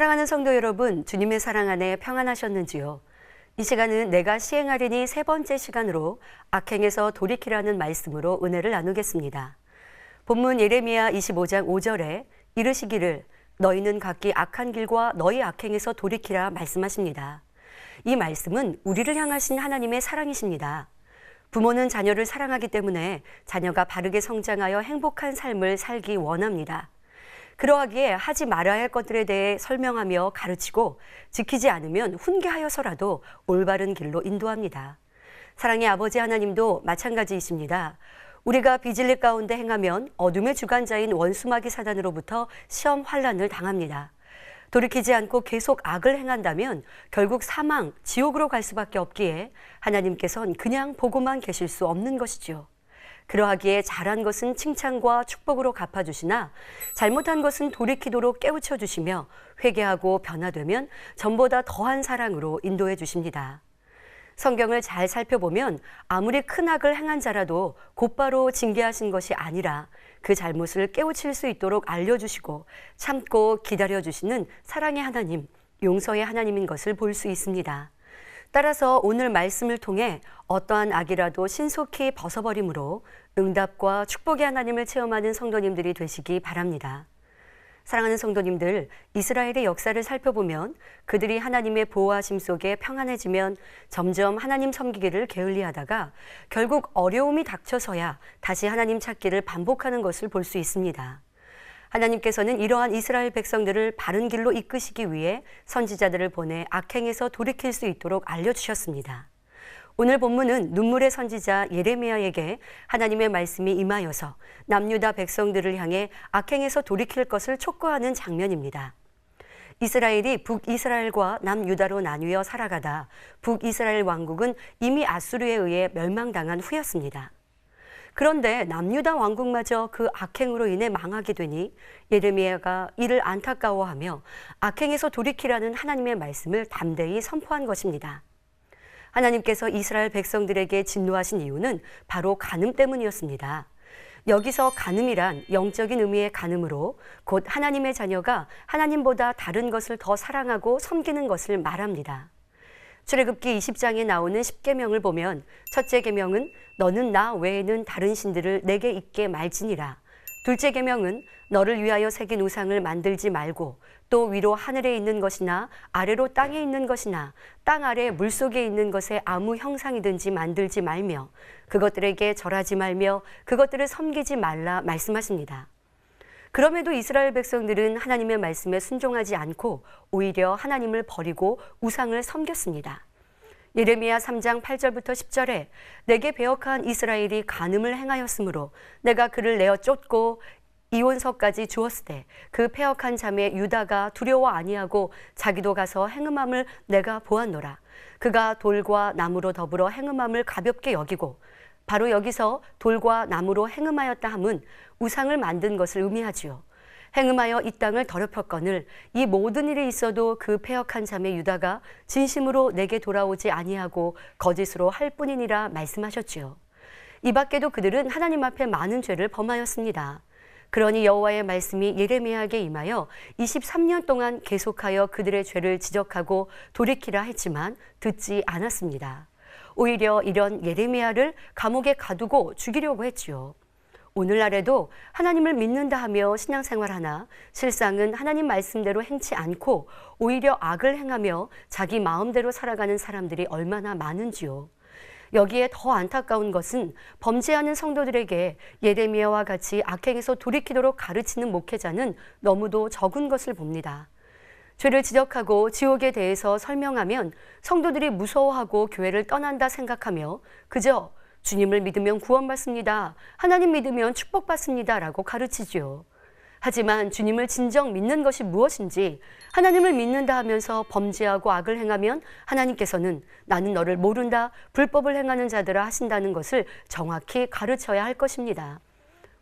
사랑하는 성도 여러분, 주님의 사랑 안에 평안하셨는지요? 이 시간은 내가 시행하리니 세 번째 시간으로 악행에서 돌이키라는 말씀으로 은혜를 나누겠습니다. 본문 예레미야 25장 5절에 이르시기를 너희는 각기 악한 길과 너희 악행에서 돌이키라 말씀하십니다. 이 말씀은 우리를 향하신 하나님의 사랑이십니다. 부모는 자녀를 사랑하기 때문에 자녀가 바르게 성장하여 행복한 삶을 살기 원합니다. 그러하기에 하지 말아야 할 것들에 대해 설명하며 가르치고 지키지 않으면 훈계하여서라도 올바른 길로 인도합니다. 사랑의 아버지 하나님도 마찬가지이십니다. 우리가 비진리 가운데 행하면 어둠의 주관자인 원수마귀 사단으로부터 시험 환난을 당합니다. 돌이키지 않고 계속 악을 행한다면 결국 사망, 지옥으로 갈 수밖에 없기에 하나님께서는 그냥 보고만 계실 수 없는 것이죠. 그러하기에 잘한 것은 칭찬과 축복으로 갚아주시나 잘못한 것은 돌이키도록 깨우쳐 주시며 회개하고 변화되면 전보다 더한 사랑으로 인도해 주십니다. 성경을 잘 살펴보면 아무리 큰 악을 행한 자라도 곧바로 징계하신 것이 아니라 그 잘못을 깨우칠 수 있도록 알려주시고 참고 기다려주시는 사랑의 하나님, 용서의 하나님인 것을 볼 수 있습니다. 따라서 오늘 말씀을 통해 어떠한 악이라도 신속히 벗어버림으로 응답과 축복의 하나님을 체험하는 성도님들이 되시기 바랍니다. 사랑하는 성도님들, 이스라엘의 역사를 살펴보면 그들이 하나님의 보호하심 속에 평안해지면 점점 하나님 섬기기를 게을리하다가 결국 어려움이 닥쳐서야 다시 하나님 찾기를 반복하는 것을 볼 수 있습니다. 하나님께서는 이러한 이스라엘 백성들을 바른 길로 이끄시기 위해 선지자들을 보내 악행에서 돌이킬 수 있도록 알려주셨습니다. 오늘 본문은 눈물의 선지자 예레미야에게 하나님의 말씀이 임하여서 남유다 백성들을 향해 악행에서 돌이킬 것을 촉구하는 장면입니다. 이스라엘이 북이스라엘과 남유다로 나뉘어 살아가다 북이스라엘 왕국은 이미 아수르에 의해 멸망당한 후였습니다. 그런데 남유다 왕국마저 그 악행으로 인해 망하게 되니 예레미야가 이를 안타까워하며 악행에서 돌이키라는 하나님의 말씀을 담대히 선포한 것입니다. 하나님께서 이스라엘 백성들에게 진노하신 이유는 바로 간음 때문이었습니다. 여기서 간음이란 영적인 의미의 간음으로 곧 하나님의 자녀가 하나님보다 다른 것을 더 사랑하고 섬기는 것을 말합니다. 출애굽기 20장에 나오는 10계명을 보면 첫째 계명은 너는 나 외에는 다른 신들을 내게 있게 말지니라. 둘째 계명은 너를 위하여 새긴 우상을 만들지 말고 또 위로 하늘에 있는 것이나 아래로 땅에 있는 것이나 땅 아래 물속에 있는 것에 아무 형상이든지 만들지 말며 그것들에게 절하지 말며 그것들을 섬기지 말라 말씀하십니다. 그럼에도 이스라엘 백성들은 하나님의 말씀에 순종하지 않고 오히려 하나님을 버리고 우상을 섬겼습니다. 예레미야 3장 8절부터 10절에 내게 배역한 이스라엘이 간음을 행하였으므로 내가 그를 내어 쫓고 이혼서까지 주었을 때 그 패역한 자매 유다가 두려워 아니하고 자기도 가서 행음함을 내가 보았노라. 그가 돌과 나무로 더불어 행음함을 가볍게 여기고 바로 여기서 돌과 나무로 행음하였다 함은 우상을 만든 것을 의미하지요. 행음하여 이 땅을 더럽혔거늘 이 모든 일이 있어도 그 패역한 자매 유다가 진심으로 내게 돌아오지 아니하고 거짓으로 할 뿐이니라 말씀하셨지요. 이 밖에도 그들은 하나님 앞에 많은 죄를 범하였습니다. 그러니 여호와의 말씀이 예레미야에게 임하여 23년 동안 계속하여 그들의 죄를 지적하고 돌이키라 했지만 듣지 않았습니다. 오히려 이런 예레미야를 감옥에 가두고 죽이려고 했지요. 오늘날에도 하나님을 믿는다 하며 신앙생활하나 실상은 하나님 말씀대로 행치 않고 오히려 악을 행하며 자기 마음대로 살아가는 사람들이 얼마나 많은지요. 여기에 더 안타까운 것은 범죄하는 성도들에게 예레미야와 같이 악행에서 돌이키도록 가르치는 목회자는 너무도 적은 것을 봅니다. 죄를 지적하고 지옥에 대해서 설명하면 성도들이 무서워하고 교회를 떠난다 생각하며 그저 주님을 믿으면 구원받습니다. 하나님 믿으면 축복받습니다. 라고 가르치지요. 하지만 주님을 진정 믿는 것이 무엇인지 하나님을 믿는다 하면서 범죄하고 악을 행하면 하나님께서는 나는 너를 모른다, 불법을 행하는 자들아 하신다는 것을 정확히 가르쳐야 할 것입니다.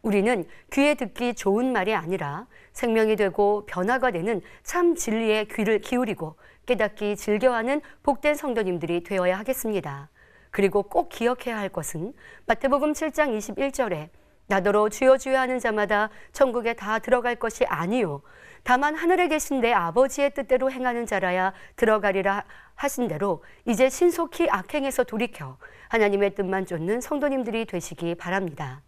우리는 귀에 듣기 좋은 말이 아니라 생명이 되고 변화가 되는 참 진리에 귀를 기울이고 깨닫기 즐겨하는 복된 성도님들이 되어야 하겠습니다. 그리고 꼭 기억해야 할 것은 마태복음 7장 21절에 나더러 주여 주여 하는 자마다 천국에 다 들어갈 것이 아니요 다만 하늘에 계신 내 아버지의 뜻대로 행하는 자라야 들어가리라 하신 대로 이제 신속히 악행에서 돌이켜 하나님의 뜻만 쫓는 성도님들이 되시기 바랍니다.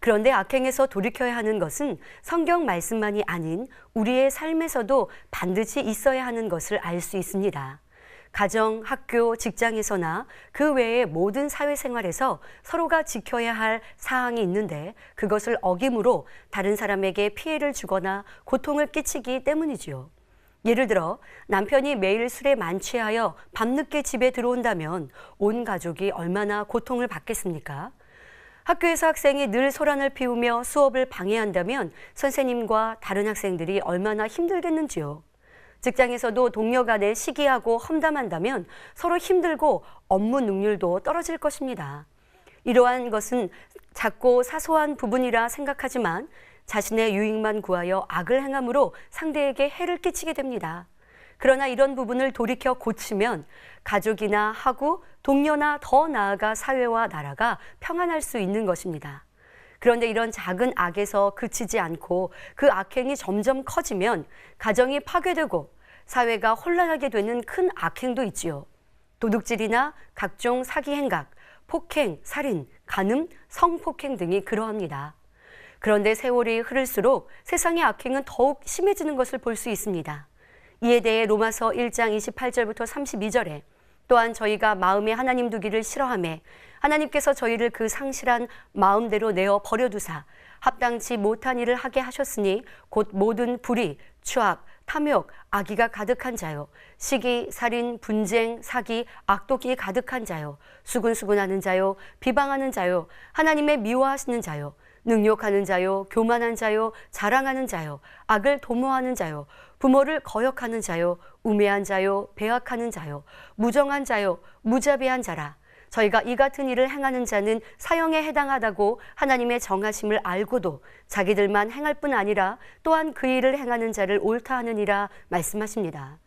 그런데 악행에서 돌이켜야 하는 것은 성경 말씀만이 아닌 우리의 삶에서도 반드시 있어야 하는 것을 알 수 있습니다. 가정, 학교, 직장에서나 그 외의 모든 사회생활에서 서로가 지켜야 할 사항이 있는데 그것을 어김으로 다른 사람에게 피해를 주거나 고통을 끼치기 때문이지요. 예를 들어 남편이 매일 술에 만취하여 밤늦게 집에 들어온다면 온 가족이 얼마나 고통을 받겠습니까? 학교에서 학생이 늘 소란을 피우며 수업을 방해한다면 선생님과 다른 학생들이 얼마나 힘들겠는지요. 직장에서도 동료 간에 시기하고 험담한다면 서로 힘들고 업무 능률도 떨어질 것입니다. 이러한 것은 작고 사소한 부분이라 생각하지만 자신의 유익만 구하여 악을 행함으로 상대에게 해를 끼치게 됩니다. 그러나 이런 부분을 돌이켜 고치면 가족이나 하구, 동료나 더 나아가 사회와 나라가 평안할 수 있는 것입니다. 그런데 이런 작은 악에서 그치지 않고 그 악행이 점점 커지면 가정이 파괴되고 사회가 혼란하게 되는 큰 악행도 있지요. 도둑질이나 각종 사기 행각, 폭행, 살인, 간음, 성폭행 등이 그러합니다. 그런데 세월이 흐를수록 세상의 악행은 더욱 심해지는 것을 볼 수 있습니다. 이에 대해 로마서 1장 28절부터 32절에 또한 저희가 마음에 하나님 두기를 싫어하매 하나님께서 저희를 그 상실한 마음대로 내어 버려두사 합당치 못한 일을 하게 하셨으니 곧 모든 불의, 추악, 탐욕, 악의가 가득한 자요, 시기, 살인, 분쟁, 사기, 악독이 가득한 자요, 수군수군하는 자요, 비방하는 자요, 하나님의 미워하시는 자요, 능욕하는 자요, 교만한 자요, 자랑하는 자요, 악을 도모하는 자요, 부모를 거역하는 자요, 우매한 자요, 배악하는 자요, 무정한 자요, 무자비한 자라. 저희가 이 같은 일을 행하는 자는 사형에 해당하다고 하나님의 정하심을 알고도 자기들만 행할 뿐 아니라 또한 그 일을 행하는 자를 옳다 하느니라 말씀하십니다.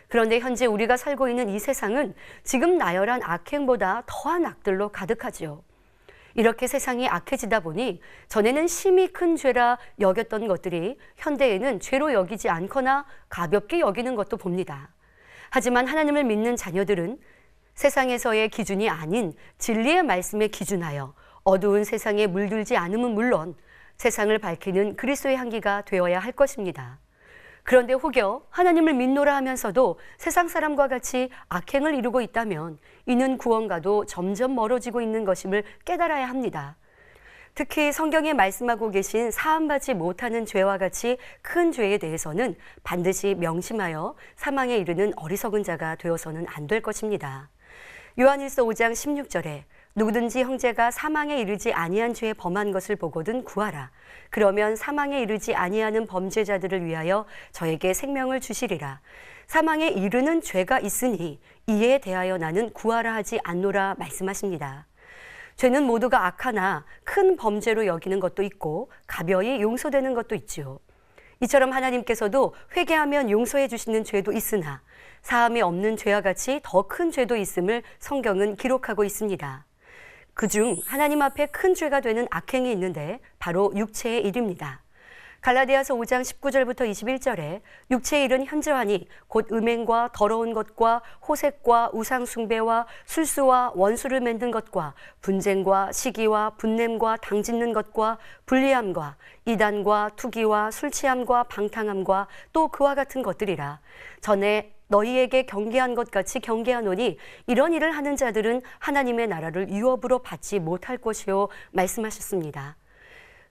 그런데 현재 우리가 살고 있는 이 세상은 지금 나열한 악행보다 더한 악들로 가득하지요. 이렇게 세상이 악해지다 보니 전에는 심히 큰 죄라 여겼던 것들이 현대에는 죄로 여기지 않거나 가볍게 여기는 것도 봅니다. 하지만 하나님을 믿는 자녀들은 세상에서의 기준이 아닌 진리의 말씀에 기준하여 어두운 세상에 물들지 않음은 물론 세상을 밝히는 그리스도의 향기가 되어야 할 것입니다. 그런데 혹여 하나님을 믿노라 하면서도 세상 사람과 같이 악행을 이루고 있다면 이는 구원과도 점점 멀어지고 있는 것임을 깨달아야 합니다. 특히 성경에 말씀하고 계신 사함받지 못하는 죄와 같이 큰 죄에 대해서는 반드시 명심하여 사망에 이르는 어리석은 자가 되어서는 안 될 것입니다. 요한일서 5장 16절에 누구든지 형제가 사망에 이르지 아니한 죄에 범한 것을 보거든 구하라. 그러면 사망에 이르지 아니하는 범죄자들을 위하여 저에게 생명을 주시리라. 사망에 이르는 죄가 있으니 이에 대하여 나는 구하라 하지 않노라 말씀하십니다. 죄는 모두가 악하나 큰 범죄로 여기는 것도 있고 가벼이 용서되는 것도 있지요. 이처럼 하나님께서도 회개하면 용서해 주시는 죄도 있으나 사함이 없는 죄와 같이 더 큰 죄도 있음을 성경은 기록하고 있습니다. 그중 하나님 앞에 큰 죄가 되는 악행이 있는데 바로 육체의 일입니다. 갈라디아서 5장 19절부터 21절에 육체의 일은 현저하니 곧 음행과 더러운 것과 호색과 우상숭배와 술수와 원수를 맺는 것과 분쟁과 시기와 분냄과 당짓는 것과 불리함과 이단과 투기와 술취함과 방탕함과 또 그와 같은 것들이라. 전에 너희에게 경계한 것 같이 경계하노니 이런 일을 하는 자들은 하나님의 나라를 유업으로 받지 못할 것이요 말씀하셨습니다.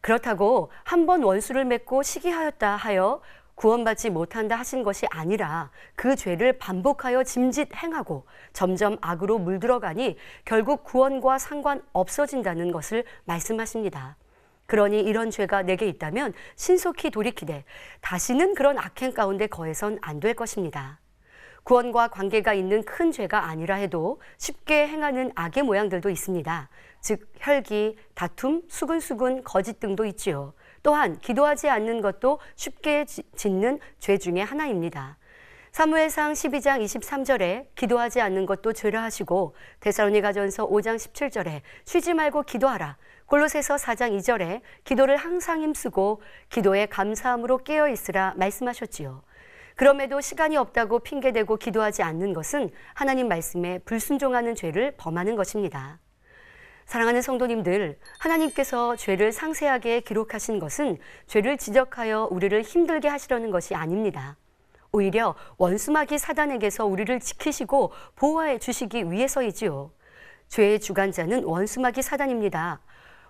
그렇다고 한 번 원수를 맺고 시기하였다 하여 구원받지 못한다 하신 것이 아니라 그 죄를 반복하여 짐짓 행하고 점점 악으로 물들어가니 결국 구원과 상관 없어진다는 것을 말씀하십니다. 그러니 이런 죄가 내게 있다면 신속히 돌이키되 다시는 그런 악행 가운데 거해선 안 될 것입니다. 구원과 관계가 있는 큰 죄가 아니라 해도 쉽게 행하는 악의 모양들도 있습니다. 즉 혈기, 다툼, 수근수근, 거짓 등도 있지요. 또한 기도하지 않는 것도 쉽게 짓는 죄 중에 하나입니다. 사무엘상 12장 23절에 기도하지 않는 것도 죄라 하시고, 데살로니가전서 5장 17절에 쉬지 말고 기도하라, 골로새서 4장 2절에 기도를 항상 힘쓰고 기도에 감사함으로 깨어 있으라 말씀하셨지요. 그럼에도 시간이 없다고 핑계대고 기도하지 않는 것은 하나님 말씀에 불순종하는 죄를 범하는 것입니다. 사랑하는 성도님들, 하나님께서 죄를 상세하게 기록하신 것은 죄를 지적하여 우리를 힘들게 하시려는 것이 아닙니다. 오히려 원수마귀 사단에게서 우리를 지키시고 보호해 주시기 위해서이지요. 죄의 주관자는 원수마귀 사단입니다.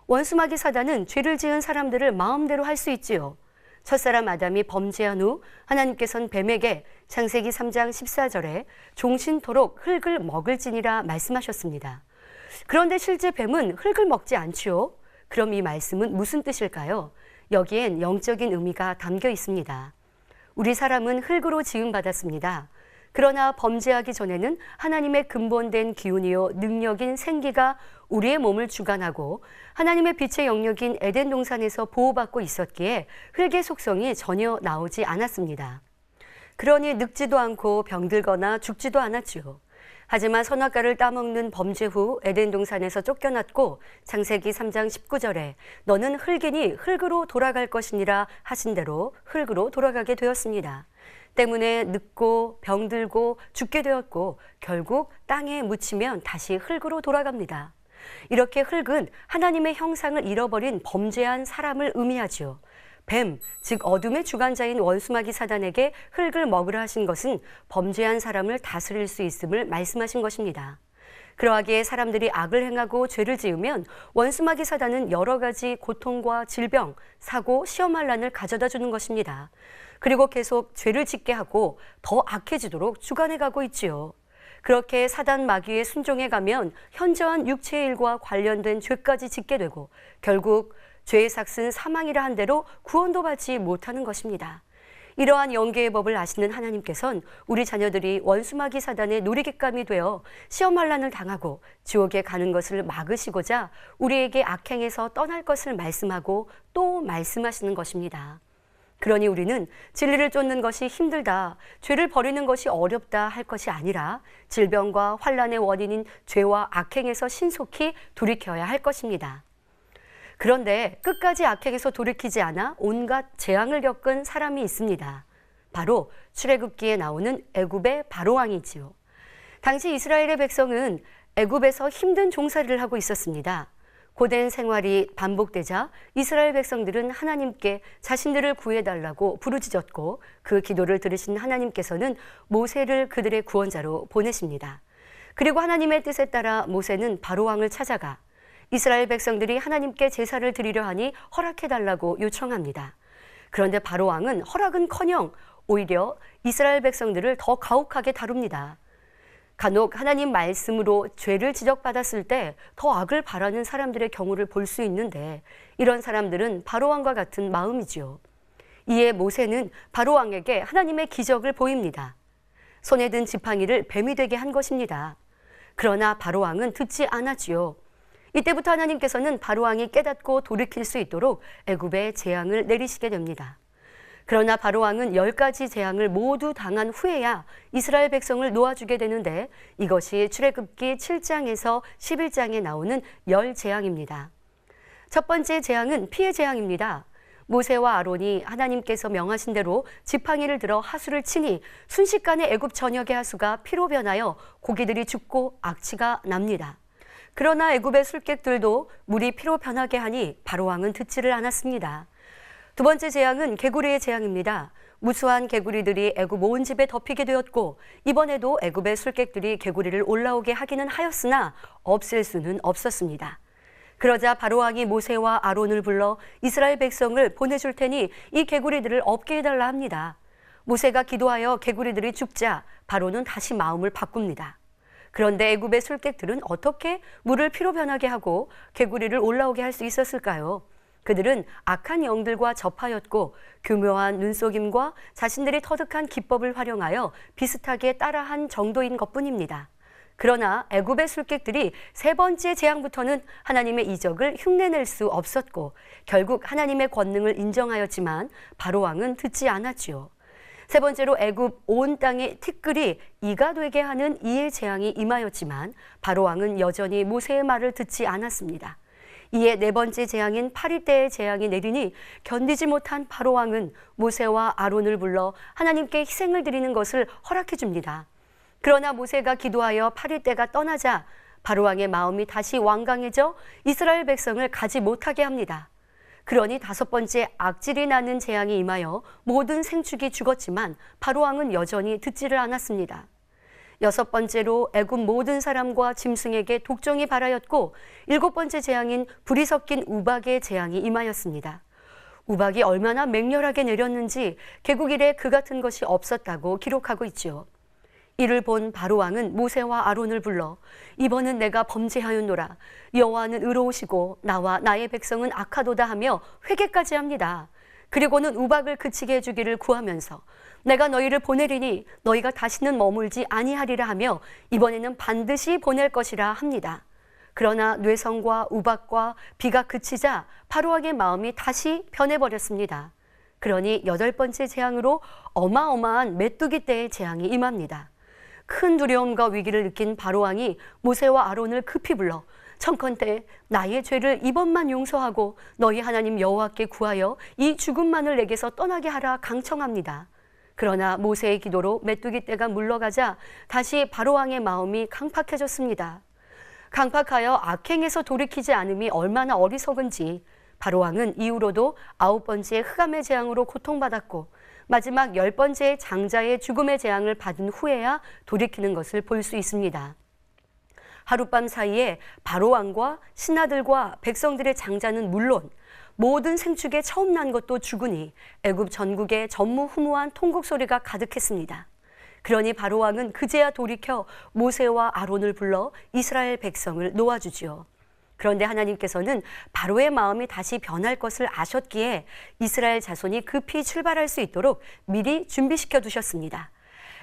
원수마귀 사단은 죄를 지은 사람들을 마음대로 할 수 있지요. 첫사람 아담이 범죄한 후 하나님께서는 뱀에게 창세기 3장 14절에 종신토록 흙을 먹을지니라 말씀하셨습니다. 그런데 실제 뱀은 흙을 먹지 않지요. 그럼 이 말씀은 무슨 뜻일까요? 여기엔 영적인 의미가 담겨 있습니다. 우리 사람은 흙으로 지음받았습니다. 그러나 범죄하기 전에는 하나님의 근본된 기운이요 능력인 생기가 우리의 몸을 주관하고 하나님의 빛의 영역인 에덴 동산에서 보호받고 있었기에 흙의 속성이 전혀 나오지 않았습니다. 그러니 늙지도 않고 병들거나 죽지도 않았지요. 하지만 선악과를 따먹는 범죄 후 에덴 동산에서 쫓겨났고 창세기 3장 19절에 너는 흙이니 흙으로 돌아갈 것이니라 하신 대로 흙으로 돌아가게 되었습니다. 때문에 늙고 병들고 죽게 되었고 결국 땅에 묻히면 다시 흙으로 돌아갑니다. 이렇게 흙은 하나님의 형상을 잃어버린 범죄한 사람을 의미하죠. 뱀, 즉 어둠의 주관자인 원수마귀 사단에게 흙을 먹으라 하신 것은 범죄한 사람을 다스릴 수 있음을 말씀하신 것입니다. 그러하기에 사람들이 악을 행하고 죄를 지으면 원수마귀 사단은 여러 가지 고통과 질병, 사고, 시험환란을 가져다 주는 것입니다. 그리고 계속 죄를 짓게 하고 더 악해지도록 주관해 가고 있지요. 그렇게 사단 마귀에 순종해 가면 현저한 육체의 일과 관련된 죄까지 짓게 되고 결국 죄의 삭은 사망이라 한 대로 구원도 받지 못하는 것입니다. 이러한 영계의 법을 아시는 하나님께서는 우리 자녀들이 원수마귀 사단의 놀이깃감이 되어 시험환란을 당하고 지옥에 가는 것을 막으시고자 우리에게 악행에서 떠날 것을 말씀하고 또 말씀하시는 것입니다. 그러니 우리는 진리를 쫓는 것이 힘들다, 죄를 버리는 것이 어렵다 할 것이 아니라 질병과 환란의 원인인 죄와 악행에서 신속히 돌이켜야 할 것입니다. 그런데 끝까지 악행에서 돌이키지 않아 온갖 재앙을 겪은 사람이 있습니다. 바로 출애굽기에 나오는 애굽의 바로왕이지요. 당시 이스라엘의 백성은 애굽에서 힘든 종살이를 하고 있었습니다. 고된 생활이 반복되자 이스라엘 백성들은 하나님께 자신들을 구해달라고 부르짖었고 그 기도를 들으신 하나님께서는 모세를 그들의 구원자로 보내십니다. 그리고 하나님의 뜻에 따라 모세는 바로왕을 찾아가 이스라엘 백성들이 하나님께 제사를 드리려 하니 허락해달라고 요청합니다. 그런데 바로왕은 허락은커녕 오히려 이스라엘 백성들을 더 가혹하게 다룹니다. 간혹 하나님 말씀으로 죄를 지적받았을 때 더 악을 바라는 사람들의 경우를 볼 수 있는데 이런 사람들은 바로왕과 같은 마음이지요. 이에 모세는 바로왕에게 하나님의 기적을 보입니다. 손에 든 지팡이를 뱀이 되게 한 것입니다. 그러나 바로왕은 듣지 않았지요. 이때부터 하나님께서는 바로왕이 깨닫고 돌이킬 수 있도록 애굽에 재앙을 내리시게 됩니다. 그러나 바로왕은 10가지 재앙을 모두 당한 후에야 이스라엘 백성을 놓아주게 되는데 이것이 출애굽기 7장에서 11장에 나오는 10재앙입니다. 첫 번째 재앙은 피해 재앙입니다. 모세와 아론이 하나님께서 명하신 대로 지팡이를 들어 하수를 치니 순식간에 애굽 전역의 하수가 피로 변하여 고기들이 죽고 악취가 납니다. 그러나 애굽의 술객들도 물이 피로 변하게 하니 바로왕은 듣지를 않았습니다. 두 번째 재앙은 개구리의 재앙입니다. 무수한 개구리들이 애굽 온 집에 덮이게 되었고 이번에도 애굽의 술객들이 개구리를 올라오게 하기는 하였으나 없앨 수는 없었습니다. 그러자 바로왕이 모세와 아론을 불러 이스라엘 백성을 보내줄 테니 이 개구리들을 없게 해달라 합니다. 모세가 기도하여 개구리들이 죽자 바로는 다시 마음을 바꿉니다. 그런데 애굽의 술객들은 어떻게 물을 피로 변하게 하고 개구리를 올라오게 할 수 있었을까요? 그들은 악한 영들과 접하였고 교묘한 눈속임과 자신들이 터득한 기법을 활용하여 비슷하게 따라한 정도인 것뿐입니다. 그러나 애굽의 술객들이 세 번째 재앙부터는 하나님의 이적을 흉내낼 수 없었고 결국 하나님의 권능을 인정하였지만 바로왕은 듣지 않았지요. 세 번째로 애굽 온 땅의 티끌이 이가 되게 하는 이의 재앙이 임하였지만 바로 왕은 여전히 모세의 말을 듣지 않았습니다. 이에 네 번째 재앙인 파리떼의 재앙이 내리니 견디지 못한 바로 왕은 모세와 아론을 불러 하나님께 희생을 드리는 것을 허락해 줍니다. 그러나 모세가 기도하여 파리떼가 떠나자 바로 왕의 마음이 다시 완강해져 이스라엘 백성을 가지 못하게 합니다. 그러니 다섯 번째 악질이 나는 재앙이 임하여 모든 생축이 죽었지만 바로 왕은 여전히 듣지를 않았습니다. 여섯 번째로 애굽 모든 사람과 짐승에게 독종이 발하였고 일곱 번째 재앙인 불이 섞인 우박의 재앙이 임하였습니다. 우박이 얼마나 맹렬하게 내렸는지 개국 이래 그 같은 것이 없었다고 기록하고 있지요. 이를 본 바로 왕은 모세와 아론을 불러 이번은 내가 범죄하였노라. 여호와는 의로우시고 나와 나의 백성은 악하도다 하며 회개까지 합니다. 그리고는 우박을 그치게 해주기를 구하면서 내가 너희를 보내리니 너희가 다시는 머물지 아니하리라 하며 이번에는 반드시 보낼 것이라 합니다. 그러나 뇌성과 우박과 비가 그치자 바로 왕의 마음이 다시 변해버렸습니다. 그러니 여덟 번째 재앙으로 어마어마한 메뚜기 떼의 재앙이 임합니다. 큰 두려움과 위기를 느낀 바로 왕이 모세와 아론을 급히 불러 청컨대 나의 죄를 이번만 용서하고 너희 하나님 여호와께 구하여 이 죽음만을 내게서 떠나게 하라 강청합니다. 그러나 모세의 기도로 메뚜기 떼가 물러가자 다시 바로 왕의 마음이 강팍해졌습니다. 강팍하여 악행에서 돌이키지 않음이 얼마나 어리석은지 바로 왕은 이후로도 아홉 번째 흑암의 재앙으로 고통받았고 마지막 열 번째 장자의 죽음의 재앙을 받은 후에야 돌이키는 것을 볼 수 있습니다. 하룻밤 사이에 바로 왕과 신하들과 백성들의 장자는 물론 모든 생축에 처음 난 것도 죽으니 애굽 전국에 전무후무한 통곡 소리가 가득했습니다. 그러니 바로 왕은 그제야 돌이켜 모세와 아론을 불러 이스라엘 백성을 놓아주지요. 그런데 하나님께서는 바로의 마음이 다시 변할 것을 아셨기에 이스라엘 자손이 급히 출발할 수 있도록 미리 준비시켜 두셨습니다.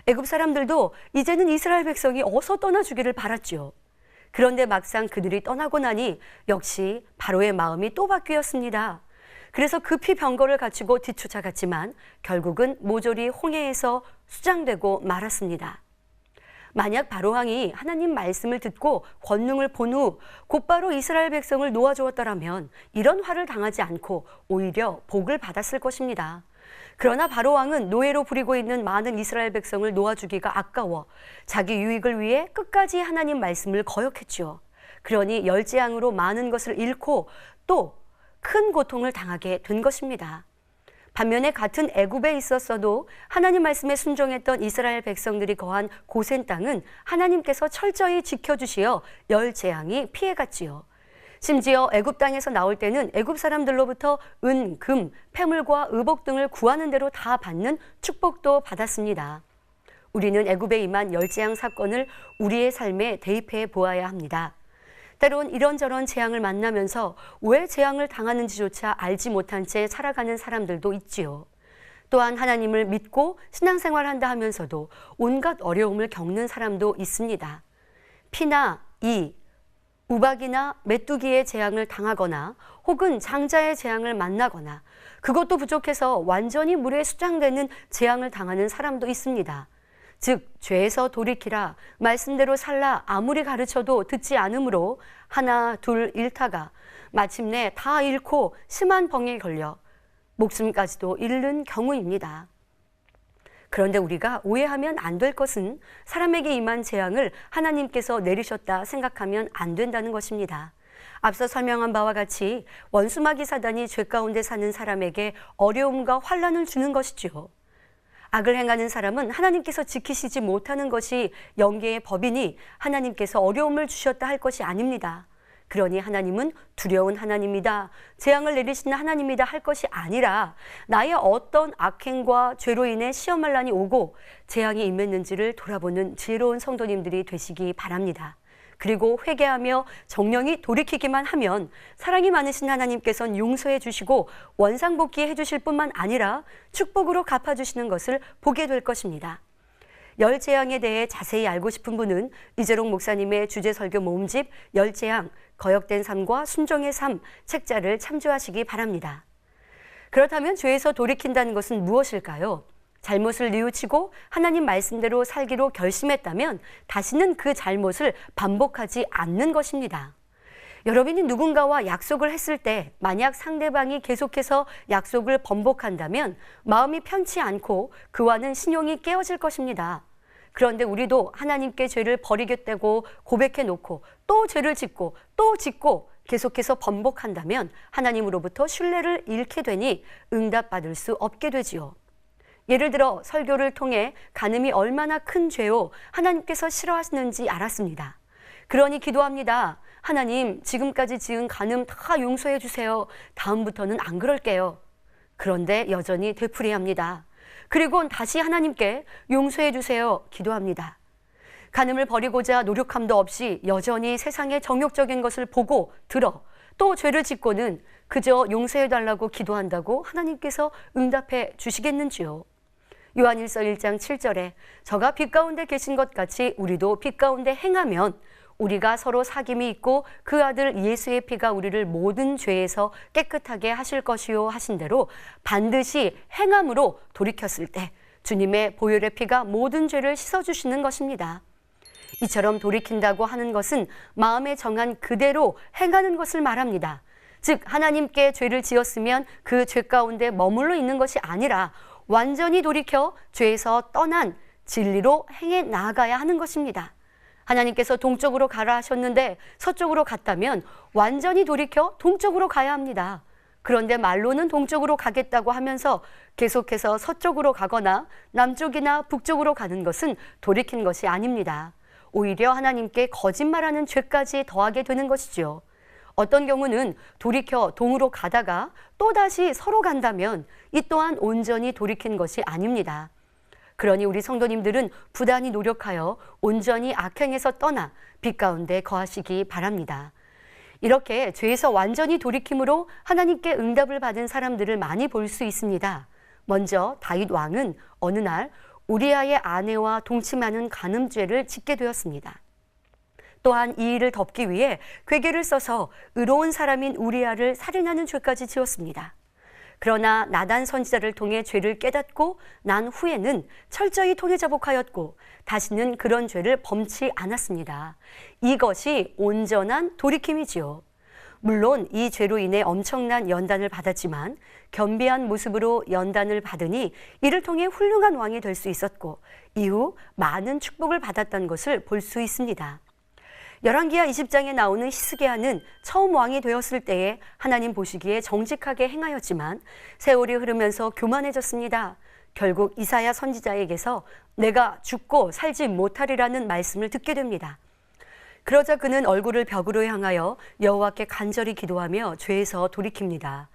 애굽 사람들도 이제는 이스라엘 백성이 어서 떠나주기를 바랐지요. 그런데 막상 그들이 떠나고 나니 역시 바로의 마음이 또 바뀌었습니다. 그래서 급히 병거를 갖추고 뒤쫓아갔지만 결국은 모조리 홍해에서 수장되고 말았습니다. 만약 바로 왕이 하나님 말씀을 듣고 권능을 본 후 곧바로 이스라엘 백성을 놓아주었더라면 이런 화를 당하지 않고 오히려 복을 받았을 것입니다. 그러나 바로 왕은 노예로 부리고 있는 많은 이스라엘 백성을 놓아주기가 아까워 자기 유익을 위해 끝까지 하나님 말씀을 거역했지요. 그러니 열재앙으로 많은 것을 잃고 또 큰 고통을 당하게 된 것입니다. 반면에 같은 애굽에 있었어도 하나님 말씀에 순종했던 이스라엘 백성들이 거한 고센 땅은 하나님께서 철저히 지켜주시어 열 재앙이 피해갔지요. 심지어 애굽 땅에서 나올 때는 애굽 사람들로부터 은, 금, 패물과 의복 등을 구하는 대로 다 받는 축복도 받았습니다. 우리는 애굽에 임한 열 재앙 사건을 우리의 삶에 대입해 보아야 합니다. 때론 이런저런 재앙을 만나면서 왜 재앙을 당하는지조차 알지 못한 채 살아가는 사람들도 있지요. 또한 하나님을 믿고 신앙생활한다 하면서도 온갖 어려움을 겪는 사람도 있습니다. 피나 이, 우박이나 메뚜기의 재앙을 당하거나 혹은 장자의 재앙을 만나거나 그것도 부족해서 완전히 물에 수장되는 재앙을 당하는 사람도 있습니다. 즉 죄에서 돌이키라 말씀대로 살라 아무리 가르쳐도 듣지 않으므로 하나 둘 잃다가 마침내 다 잃고 심한 병에 걸려 목숨까지도 잃는 경우입니다. 그런데 우리가 오해하면 안 될 것은 사람에게 임한 재앙을 하나님께서 내리셨다 생각하면 안 된다는 것입니다. 앞서 설명한 바와 같이 원수마귀 사단이 죄 가운데 사는 사람에게 어려움과 환난을 주는 것이지요. 악을 행하는 사람은 하나님께서 지키시지 못하는 것이 영계의 법이니 하나님께서 어려움을 주셨다 할 것이 아닙니다. 그러니 하나님은 두려운 하나님이다, 재앙을 내리시는 하나님이다 할 것이 아니라 나의 어떤 악행과 죄로 인해 시험할 난이 오고 재앙이 임했는지를 돌아보는 지혜로운 성도님들이 되시기 바랍니다. 그리고 회개하며 정령이 돌이키기만 하면 사랑이 많으신 하나님께서는 용서해 주시고 원상복귀해 주실 뿐만 아니라 축복으로 갚아주시는 것을 보게 될 것입니다. 열재앙에 대해 자세히 알고 싶은 분은 이재록 목사님의 주제설교 모음집 열재앙, 거역된 삶과 순종의 삶 책자를 참조하시기 바랍니다. 그렇다면 죄에서 돌이킨다는 것은 무엇일까요? 잘못을 뉘우치고 하나님 말씀대로 살기로 결심했다면 다시는 그 잘못을 반복하지 않는 것입니다. 여러분이 누군가와 약속을 했을 때 만약 상대방이 계속해서 약속을 번복한다면 마음이 편치 않고 그와는 신용이 깨어질 것입니다. 그런데 우리도 하나님께 죄를 버리겠다고 고백해 놓고 또 죄를 짓고 또 짓고 계속해서 번복한다면 하나님으로부터 신뢰를 잃게 되니 응답받을 수 없게 되지요. 예를 들어 설교를 통해 간음이 얼마나 큰 죄요 하나님께서 싫어하시는지 알았습니다. 그러니 기도합니다. 하나님, 지금까지 지은 간음 다 용서해 주세요. 다음부터는 안 그럴게요. 그런데 여전히 되풀이합니다. 그리고 다시 하나님께 용서해 주세요. 기도합니다. 간음을 버리고자 노력함도 없이 여전히 세상의 정욕적인 것을 보고 들어 또 죄를 짓고는 그저 용서해 달라고 기도한다고 하나님께서 응답해 주시겠는지요? 요한일서 1장 7절에 저가 빛 가운데 계신 것 같이 우리도 빛 가운데 행하면 우리가 서로 사귐이 있고 그 아들 예수의 피가 우리를 모든 죄에서 깨끗하게 하실 것이요 하신 대로 반드시 행함으로 돌이켰을 때 주님의 보혈의 피가 모든 죄를 씻어주시는 것입니다. 이처럼 돌이킨다고 하는 것은 마음에 정한 그대로 행하는 것을 말합니다. 즉 하나님께 죄를 지었으면 그 죄 가운데 머물러 있는 것이 아니라 완전히 돌이켜 죄에서 떠난 진리로 행해 나아가야 하는 것입니다. 하나님께서 동쪽으로 가라 하셨는데 서쪽으로 갔다면 완전히 돌이켜 동쪽으로 가야 합니다. 그런데 말로는 동쪽으로 가겠다고 하면서 계속해서 서쪽으로 가거나 남쪽이나 북쪽으로 가는 것은 돌이킨 것이 아닙니다. 오히려 하나님께 거짓말하는 죄까지 더하게 되는 것이죠. 어떤 경우는 돌이켜 동으로 가다가 또다시 서로 간다면 이 또한 온전히 돌이킨 것이 아닙니다. 그러니 우리 성도님들은 부단히 노력하여 온전히 악행에서 떠나 빛 가운데 거하시기 바랍니다. 이렇게 죄에서 완전히 돌이킴으로 하나님께 응답을 받은 사람들을 많이 볼 수 있습니다. 먼저 다윗 왕은 어느 날 우리아의 아내와 동침하는 간음죄를 짓게 되었습니다. 또한 이 일을 덮기 위해 괴계를 써서 의로운 사람인 우리아를 살인하는 죄까지 지었습니다. 그러나 나단 선지자를 통해 죄를 깨닫고 난 후에는 철저히 통회자복하였고 다시는 그런 죄를 범치 않았습니다. 이것이 온전한 돌이킴이지요. 물론 이 죄로 인해 엄청난 연단을 받았지만 겸비한 모습으로 연단을 받으니 이를 통해 훌륭한 왕이 될 수 있었고 이후 많은 축복을 받았다는 것을 볼 수 있습니다. 열왕기하 20장에 나오는 히스기야는 처음 왕이 되었을 때에 하나님 보시기에 정직하게 행하였지만 세월이 흐르면서 교만해졌습니다. 결국 이사야 선지자에게서 내가 죽고 살지 못하리라는 말씀을 듣게 됩니다. 그러자 그는 얼굴을 벽으로 향하여 여호와께 간절히 기도하며 죄에서 돌이킵니다.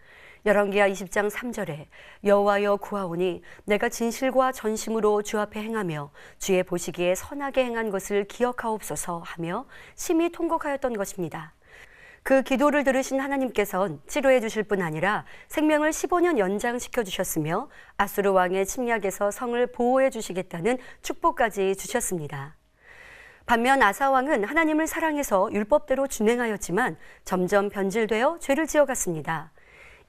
열왕기하 20장 3절에 여호와여 구하오니 내가 진실과 전심으로 주 앞에 행하며 주의 보시기에 선하게 행한 것을 기억하옵소서 하며 심히 통곡하였던 것입니다. 그 기도를 들으신 하나님께서는 치료해 주실 뿐 아니라 생명을 15년 연장시켜 주셨으며 아수르 왕의 침략에서 성을 보호해 주시겠다는 축복까지 주셨습니다. 반면 아사 왕은 하나님을 사랑해서 율법대로 준행하였지만 점점 변질되어 죄를 지어갔습니다.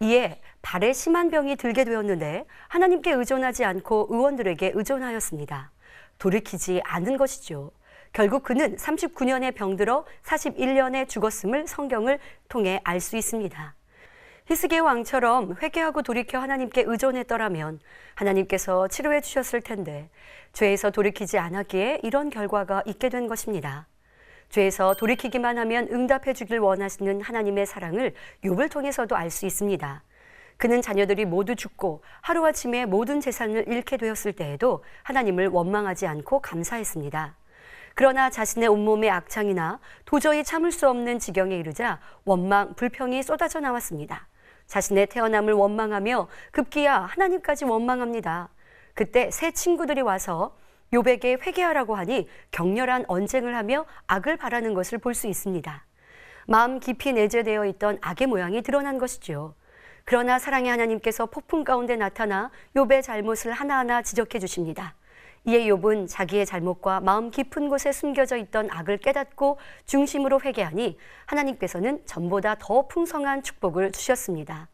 이에 발에 심한 병이 들게 되었는데 하나님께 의존하지 않고 의원들에게 의존하였습니다. 돌이키지 않은 것이죠. 결국 그는 39년에 병들어 41년에 죽었음을 성경을 통해 알 수 있습니다. 히스기야 왕처럼 회개하고 돌이켜 하나님께 의존했더라면 하나님께서 치료해 주셨을 텐데 죄에서 돌이키지 않았기에 이런 결과가 있게 된 것입니다. 죄에서 돌이키기만 하면 응답해 주길 원하시는 하나님의 사랑을 욥을 통해서도 알 수 있습니다. 그는 자녀들이 모두 죽고 하루아침에 모든 재산을 잃게 되었을 때에도 하나님을 원망하지 않고 감사했습니다. 그러나 자신의 온몸의 악창이나 도저히 참을 수 없는 지경에 이르자 원망, 불평이 쏟아져 나왔습니다. 자신의 태어남을 원망하며 급기야 하나님까지 원망합니다. 그때 새 친구들이 와서 욥에게 회개하라고 하니 격렬한 언쟁을 하며 악을 바라는 것을 볼 수 있습니다. 마음 깊이 내재되어 있던 악의 모양이 드러난 것이죠. 그러나 사랑의 하나님께서 폭풍 가운데 나타나 욥의 잘못을 하나하나 지적해 주십니다. 이에 욥은 자기의 잘못과 마음 깊은 곳에 숨겨져 있던 악을 깨닫고 중심으로 회개하니 하나님께서는 전보다 더 풍성한 축복을 주셨습니다.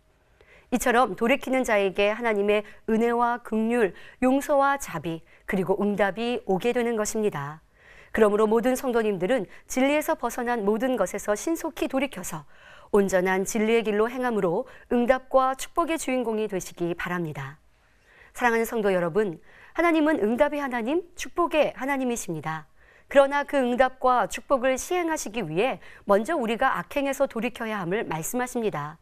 이처럼 돌이키는 자에게 하나님의 은혜와 긍휼, 용서와 자비, 그리고 응답이 오게 되는 것입니다. 그러므로 모든 성도님들은 진리에서 벗어난 모든 것에서 신속히 돌이켜서 온전한 진리의 길로 행함으로 응답과 축복의 주인공이 되시기 바랍니다. 사랑하는 성도 여러분, 하나님은 응답의 하나님, 축복의 하나님이십니다. 그러나 그 응답과 축복을 시행하시기 위해 먼저 우리가 악행에서 돌이켜야 함을 말씀하십니다.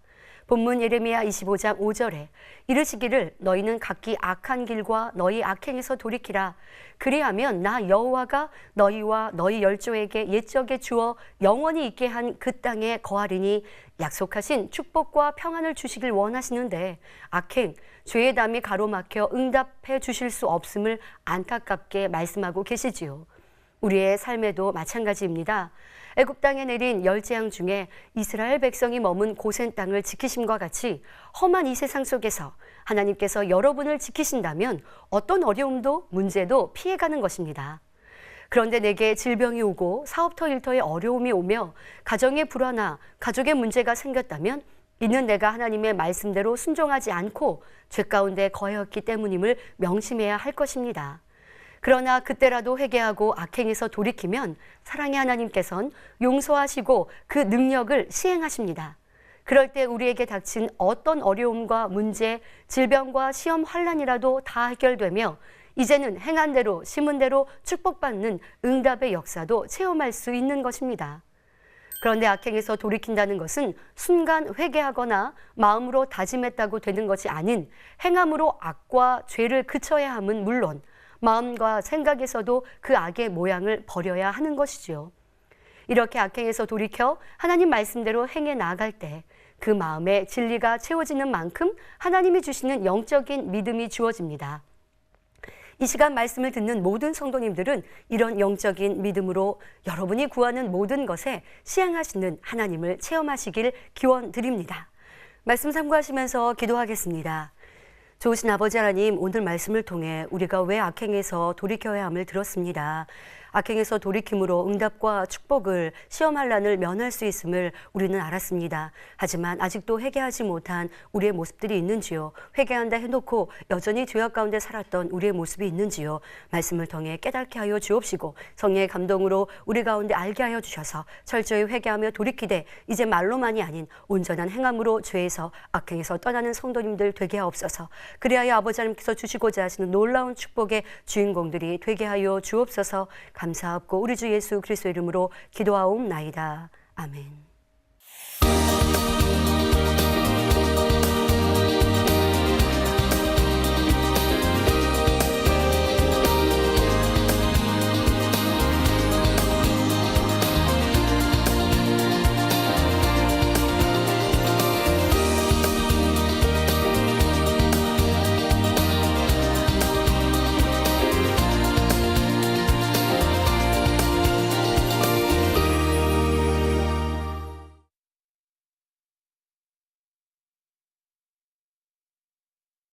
본문 예레미야 25장 5절에 이르시기를 너희는 각기 악한 길과 너희 악행에서 돌이키라. 그리하면 나 여호와가 너희와 너희 열조에게 옛적에 주어 영원히 있게 한 그 땅에 거하리니 약속하신 축복과 평안을 주시길 원하시는데 악행, 죄의 담이 가로막혀 응답해 주실 수 없음을 안타깝게 말씀하고 계시지요. 우리의 삶에도 마찬가지입니다. 애굽 땅에 내린 열 재앙 중에 이스라엘 백성이 머문 고센 땅을 지키심과 같이 험한 이 세상 속에서 하나님께서 여러분을 지키신다면 어떤 어려움도 문제도 피해가는 것입니다. 그런데 내게 질병이 오고 사업터 일터에 어려움이 오며 가정의 불화나 가족의 문제가 생겼다면 이는 내가 하나님의 말씀대로 순종하지 않고 죄 가운데 거하였기 때문임을 명심해야 할 것입니다. 그러나 그때라도 회개하고 악행에서 돌이키면 사랑의 하나님께서는 용서하시고 그 능력을 시행하십니다. 그럴 때 우리에게 닥친 어떤 어려움과 문제, 질병과 시험 환난이라도 다 해결되며 이제는 행한 대로 심은 대로 축복받는 응답의 역사도 체험할 수 있는 것입니다. 그런데 악행에서 돌이킨다는 것은 순간 회개하거나 마음으로 다짐했다고 되는 것이 아닌 행함으로 악과 죄를 그쳐야 함은 물론 마음과 생각에서도 그 악의 모양을 버려야 하는 것이지요. 이렇게 악행에서 돌이켜 하나님 말씀대로 행해 나아갈 때 그 마음에 진리가 채워지는 만큼 하나님이 주시는 영적인 믿음이 주어집니다. 이 시간 말씀을 듣는 모든 성도님들은 이런 영적인 믿음으로 여러분이 구하는 모든 것에 시행하시는 하나님을 체험하시길 기원드립니다. 말씀 참고하시면서 기도하겠습니다. 좋으신 아버지 하나님, 오늘 말씀을 통해 우리가 왜 악행에서 돌이켜야 함을 들었습니다. 악행에서 돌이킴으로 응답과 축복을 시험할 난을 면할 수 있음을 우리는 알았습니다. 하지만 아직도 회개하지 못한 우리의 모습들이 있는지요? 회개한다 해놓고 여전히 죄악 가운데 살았던 우리의 모습이 있는지요? 말씀을 통해 깨닫게 하여 주옵시고 성령의 감동으로 우리 가운데 알게 하여 주셔서 철저히 회개하며 돌이키되 이제 말로만이 아닌 온전한 행함으로 죄에서 악행에서 떠나는 성도님들 되게 하옵소서. 그리하여 아버지 하나님께서 주시고자 하시는 놀라운 축복의 주인공들이 되게 하여 주옵소서. 감사하고 우리 주 예수 그리스도 이름으로 기도하옵나이다. 아멘.